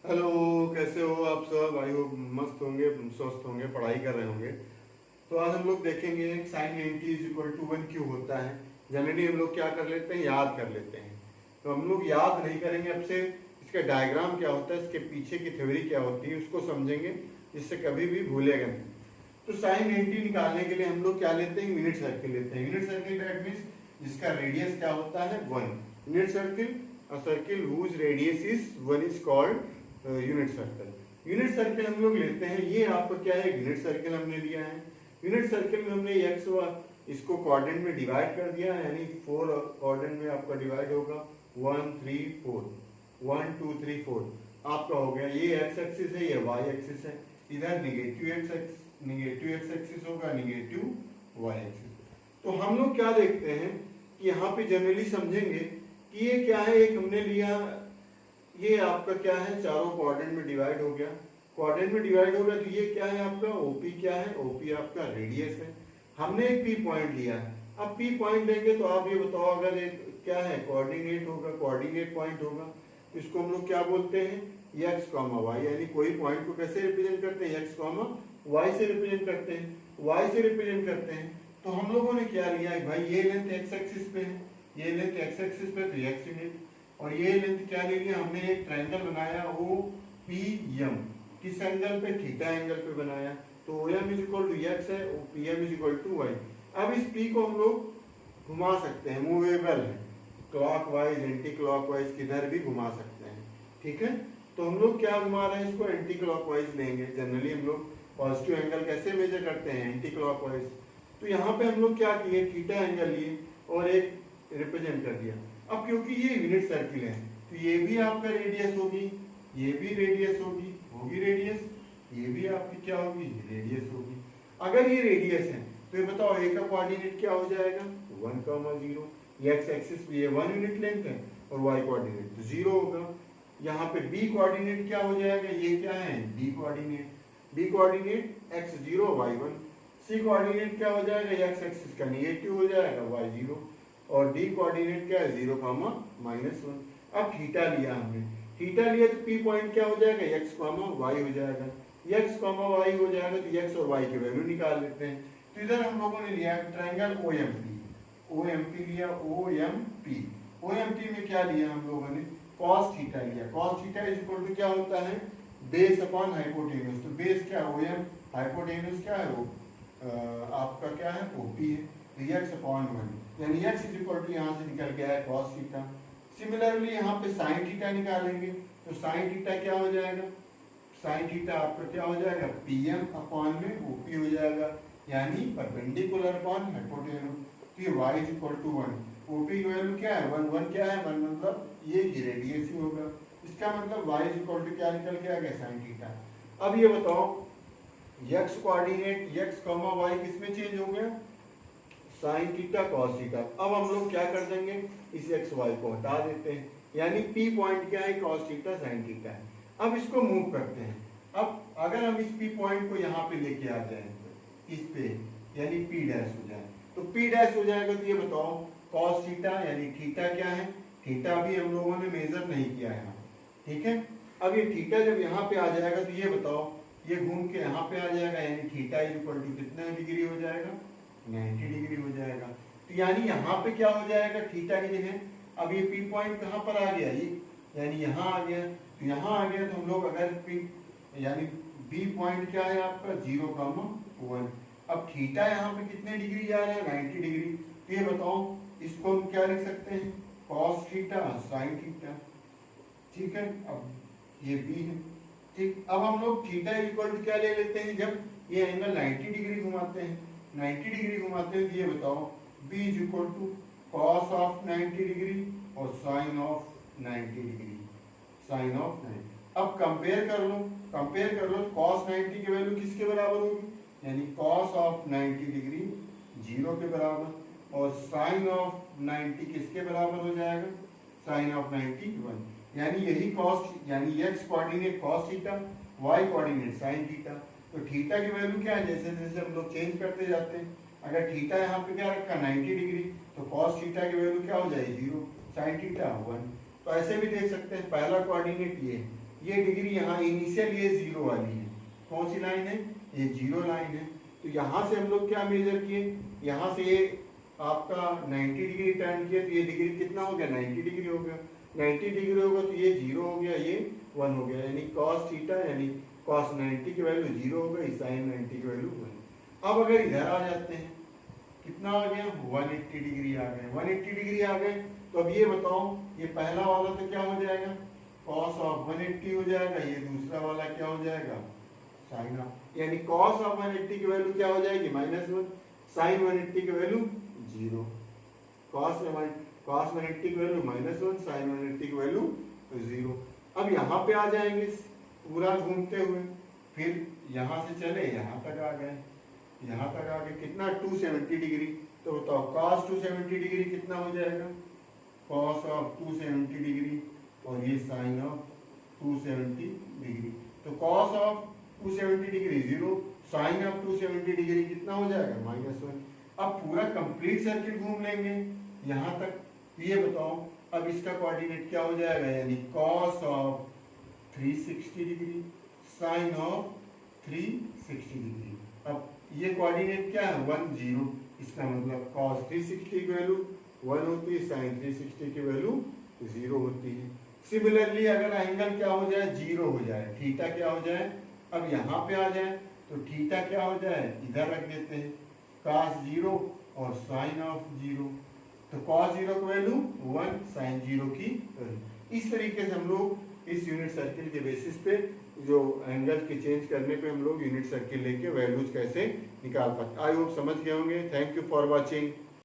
Hello, कैसे हो आप सब? आई होप मस्त होंगे, स्वस्थ होंगे, पढ़ाई कर रहे होंगे। तो आज हम लोग देखेंगे साइन 90 इज इक्वल टू 1 क्यों होता है। जनरली हम लोग क्या कर लेते हैं, याद कर लेते हैं। तो हम लोग याद नहीं करेंगे, अब से इसका डायग्राम क्या होता है, इसके पीछे की थ्योरी क्या होती है, उसको समझेंगे, जिससे कभी भी भूलेगा नहीं। तो साइन 90 निकालने के लिए हम लोग क्या लेते हैं, यूनिट सर्किल लेते हैं। यूनिट सर्किल दैट मीन्स जिसका रेडियस क्या होता है, 1। Unit circle, a circle whose radius is 1 is called unit circle. Unit circle हम लोग लेते हैं, ये आपका क्या है, यूनिट सर्कल हमने लिया है। यूनिट सर्कल में हमने एक्स इसको क्वाड्रेंट में डिवाइड कर दिया, यानी 4 क्वाड्रेंट में आपका डिवाइड होगा। 1 3 4, 1 2 3 4 आपका हो गया। ये एक्स एक्सिस है, ये वाई एक्सिस है। इधर निगेटिव एक्स एक्सिस होगा, निगेटिव वाई एक्सिस। तो हम लोग क्या देखते हैं कि यहाँ पे जनरली समझेंगे कि ये क्या है, एक हमने लिया, ये आपका क्या है, चारों क्वाड्रेंट में डिवाइड हो गया। क्वाड्रेंट में डिवाइड हो गया तो ये क्या है आपका, ओपी क्या है, ओपी आपका रेडियस है। हमने एक पी पॉइंट लिया है। अब पी पॉइंट लेंगे तो आप ये बताओ, अगर एक क्या है, कोऑर्डिनेट होगा, कोऑर्डिनेट पॉइंट होगा, इसको हम लोग क्या बोलते हैं, एक्स कॉमा वाई। यानी कोई पॉइंट को कैसे रिप्रेजेंट करते हैं, एक्स कॉमा वाई से रिप्रेजेंट करते हैं, वाई से रिप्रेजेंट करते हैं। तो हम लोगों ने क्या लिया है भाई, ये लेंथ एक्स एक्सिस पे है, ये लेंथ एक्स एक्सिस पे, तो एक्स यूनिट। और ये लेंथ क्या ले लिया हमने, एक ट्रायंगल बनाया ओ पी एम। किस एंगल पे, थीटा एंगल पे बनाया। तो O M is equal to X है, O P M is equal to Y. अब इस पी को हम लोग घुमा सकते हैं, मूवेबल है, क्लॉकवाइज एंटी क्लॉकवाइज किधर भी घुमा सकते हैं। ठीक है, तो हम लोग क्या घुमा रहे हैं, इसको एंटी क्लॉकवाइज लेंगे। जनरली हम लोग पॉजिटिव एंगल कैसे मेजर करते हैं, एंटी क्लॉकवाइज। तो यहाँ पे हम लोग क्या किए, थीटा एंगल लिए और एक रिप्रेजेंट कर दिया। अब क्योंकि ये यूनिट सर्किल है तो ये भी आपका रेडियस होगी, ये भी रेडियस होगी रेडियस, ये भी आपकी क्या होगी, रेडियस होगी। अगर ये रेडियस है तो ये बताओ ए का कोऑर्डिनेट क्या हो जाएगा, 1 0। एक्स एक्सिस पे ये 1 यूनिट लेंथ है और वाई कोऑर्डिनेट तो 0 होगा। यहाँ पे बी कोऑर्डिनेट क्या हो जाएगा, ये क्या है, D coordinate, B coordinate x 0 y 1। C coordinate क्या हो जाएगा, एक्स एक्सिस का निगेटिव हो जाएगा, y 0। और डी कोऑर्डिनेट क्या है, 0 -1। अब थीटा लिया हमने, थीटा लिया तो पी पॉइंट क्या हो जाएगा, x y हो जाएगा। x y हो जाएगा तो x और y की वैल्यू निकाल लेते हैं। तो इधर हम लोगों ने लिया ट्रायंगल OMP लिया, OMP में क्या लिया हम लोगों ने, cos थीटा लिया। cos theta is equal to क्या होता है, बेस अपॉन हाइपोटेन्यूज। तो बेस क्या है, OM, हाइपोटेन्यूज क्या है वो आपका क्या है, OP है। तो x अपॉन 1 यानी x इज इक्वल टू यहाँ से निकल गया है cos थीटा। सिमिलरली यहाँ पे sin थीटा निकालेंगे तो sin थीटा क्या हो जाएगा, sin थीटा आपका क्या हो जाएगा, PM अपॉन में OP हो जाएगा, यानी परपेंडिकुलर अपॉन हाइपोटेन्यूज। तो ये y is equal to 1, OP की वैल्यू क्या है, 1 क्या है, 1 मतलब ये रेडियस ही होगा। इसका मतलब y इज इक्वल टू क्या निकल के आ गया, sin थीटा। अब ये बताओ x कोऑर्डिनेट x y किस में चेंज हो गया, साइन थीटा कॉस थीटा। अब हम लोग क्या कर देंगे, इस एक्स वाई को हटा देते हैं, यानी पी पॉइंट क्या है, कॉस थीटा साइन थीटा है। अब इसको मूव करते हैं। अब अगर हम इस पी पॉइंट को यहाँ पे लेके आ जाए, इस पे यानी पी डैश हो जाए, तो पी डैश हो जाएगा। तो ये बताओ कॉस थीटा यानी थीटा क्या है, थीटा भी हम लोगों ने मेजर नहीं किया है, ठीक है। अब ये थीटा जब यहाँ पे आ जाएगा तो ये बताओ, ये घूम के यहाँ पे आ जाएगा, यानी थीटा इज इक्वल टू कितना डिग्री हो जाएगा, 90 डिग्री हो जाएगा। तो यानी यहाँ पे क्या हो जाएगा, थीटा की जगह अब ये पी पॉइंट कहाँ पर आ गया, ये यानी यहाँ आ गया। तो यहाँ आ गया तो हम लोग अगर पी यानी बी पॉइंट क्या है आपका, 0 1। अब थीटा यहाँ पे कितने डिग्री जा रहा है, 90 डिग्री। तो ये बताओ इसको हम क्या लिख सकते हैं, कॉस थीटा साइन थीटा, ठीक है। अब ये बी है, ठीक। अब हम लोग थीटा इक्वल टू क्या ले लेते हैं, जब ये एंगल 90 डिग्री घुमाते हैं, 90 डिग्री घुमाते हैं, तो ये बताओ b is equal to cos of 90 degree और sine of 90 degree, sine of 90। अब कंपेयर कर लो, कॉस 90 की वैल्यू किसके बराबर होगी, यानी कॉस ऑफ 90 डिग्री 0 के बराबर, और साइन ऑफ 90 किसके बराबर हो जाएगा, साइन ऑफ 90 1। यानी यही कॉस, यानी x coordinate cos theta, y coordinate sine theta. तो थीटा की वैल्यू क्या है, जैसे जैसे हम लोग चेंज करते जाते हैं, अगर थीटा यहाँ पे क्या रखा 90 डिग्री, तो कॉस थीटा की वैल्यू क्या हो जाएगी 0, साइन थीटा 1। तो ऐसे भी देख सकते हैं, पहला कोऑर्डिनेट ये, ये डिग्री यहाँ इनिशियल ये जीरो वाली है, कौन सी लाइन है, ये जीरो लाइन है। तो यहाँ से हम लोग क्या मेजर किए, यहाँ से ये आपका 90 डिग्री टर्न किया, तो ये डिग्री कितना हो गया, 90 डिग्री हो गया। 90 डिग्री होगा तो ये जीरो हो गया, ये 1 हो गया, यानी cos थीटा यानी cos 90 की वैल्यू जीरो हो गई, sin 90 की वैल्यू 1। अब अगर इधर आ जाते हैं, कितना आ गया, 180 डिग्री आ गए। 180 डिग्री आ गए तो अब ये बताओ, ये पहला वाला तो क्या हो जाएगा, cos ऑफ 180 हो जाएगा, ये दूसरा वाला क्या हो जाएगा, sin ऑफ, यानी cos ऑफ 180 की वैल्यू क्या हो जाएगी, -1, sin 180 की वैल्यू 0। cos 180 की वैल्यू -1, sin 180 की वैल्यू 0। अब यहाँ पे आ जाएंगे पूरा घूमते हुए, फिर यहाँ से चले यहाँ तक आ गए, यहाँ तक आ गए, कितना 270 डिग्री। तो बताओ cos 270 डिग्री कितना हो जाएगा, cos ऑफ 270 डिग्री और ये sin ऑफ 270 डिग्री। तो cos of 270 degree 0, sin of 270 degree कितना हो जाएगा, -1। अब पूरा कंप्लीट सर्किट घूम लेंगे यहाँ तक। ये बताओ अब इसका कोऑर्डिनेट क्या हो जाएगा, यानी cos of 360 degree, sin of 360 degree. अब ये कोऑर्डिनेट क्या है, 1 0, इसका मतलब cos 360 की वैल्यू 1 होती है, sin 360 की वैल्यू 0 होती है। सिमिलरली अगर एंगल क्या हो जाए, 0 हो जाए, थीटा क्या हो जाए, अब यहाँ पे आ जाए तो थीटा क्या हो जाए, इधर रख देते हैं, cos 0 और sin ऑफ 0। तो cos 0 की वैल्यू 1, sin 0 की वैल्यू। इस तरीके से हम लोग इस यूनिट सर्किल के बेसिस पे जो एंगल के चेंज करने पे हम लोग यूनिट सर्किल लेके वैल्यूज कैसे निकाल पाते। आई होप समझ गए होंगे। Thank you for watching.